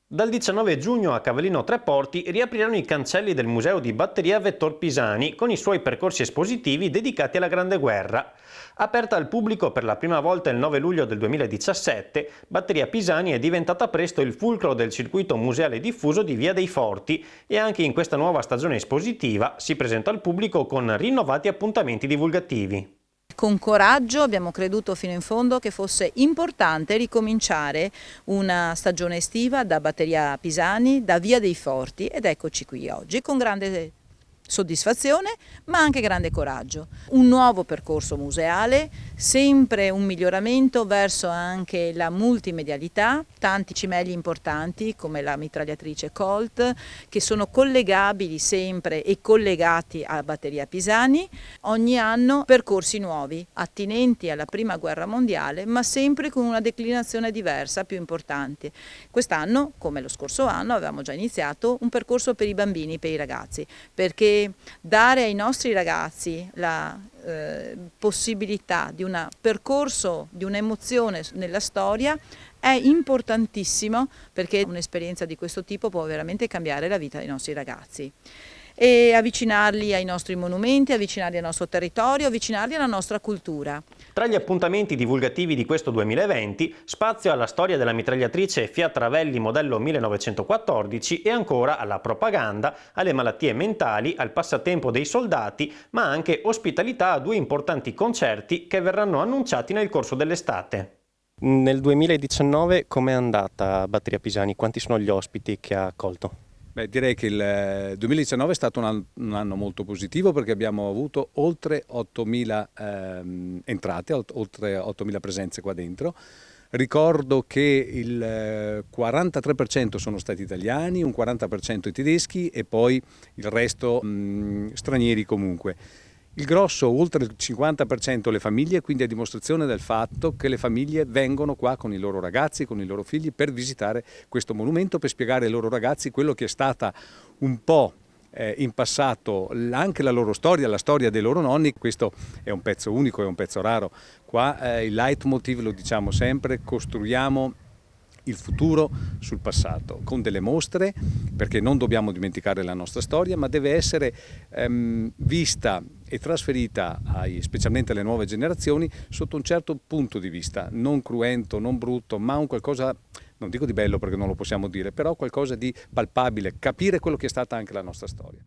Dal 19 giugno a Cavallino Treporti riapriranno i cancelli del Museo di Batteria Vettor Pisani con i suoi percorsi espositivi dedicati alla Grande Guerra. Aperta al pubblico per la prima volta il 9 luglio del 2017, Batteria Pisani è diventata presto il fulcro del circuito museale diffuso di Via dei Forti e anche in questa nuova stagione espositiva si presenta al pubblico con rinnovati appuntamenti divulgativi. Con coraggio abbiamo creduto fino in fondo che fosse importante ricominciare una stagione estiva da Batteria Pisani, da Via dei Forti, ed eccoci qui oggi con grande soddisfazione ma anche grande coraggio. Un nuovo percorso museale, sempre un miglioramento verso anche la multimedialità, tanti cimeli importanti come la mitragliatrice Colt che sono collegabili sempre e collegati a Batteria Pisani, ogni anno percorsi nuovi attinenti alla prima guerra mondiale ma sempre con una declinazione diversa, più importante. Quest'anno, come lo scorso anno, avevamo già iniziato un percorso per i bambini, per i ragazzi, perché dare ai nostri ragazzi la possibilità di un percorso, di un'emozione nella storia è importantissimo, perché un'esperienza di questo tipo può veramente cambiare la vita dei nostri ragazzi e avvicinarli ai nostri monumenti, avvicinarli al nostro territorio, avvicinarli alla nostra cultura. Tra gli appuntamenti divulgativi di questo 2020, spazio alla storia della mitragliatrice Fiat Ravelli modello 1914 e ancora alla propaganda, alle malattie mentali, al passatempo dei soldati, ma anche ospitalità a due importanti concerti che verranno annunciati nel corso dell'estate. Nel 2019 com'è andata Batteria Pisani? Quanti sono gli ospiti che ha accolto? Beh, direi che il 2019 è stato un anno molto positivo perché abbiamo avuto oltre 8.000 entrate, oltre 8.000 presenze qua dentro. Ricordo che il 43% sono stati italiani, un 40% tedeschi e poi il resto stranieri comunque. Il grosso, oltre il 50% le famiglie, quindi a dimostrazione del fatto che le famiglie vengono qua con i loro ragazzi, con i loro figli per visitare questo monumento, per spiegare ai loro ragazzi quello che è stata un po' in passato anche la loro storia, la storia dei loro nonni. Questo è un pezzo unico, è un pezzo raro. Qua il leitmotiv, lo diciamo sempre, costruiamo il futuro sul passato, con delle mostre, perché non dobbiamo dimenticare la nostra storia, ma deve essere vista e trasferita specialmente alle nuove generazioni sotto un certo punto di vista, non cruento, non brutto, ma un qualcosa, non dico di bello perché non lo possiamo dire, però qualcosa di palpabile, capire quello che è stata anche la nostra storia.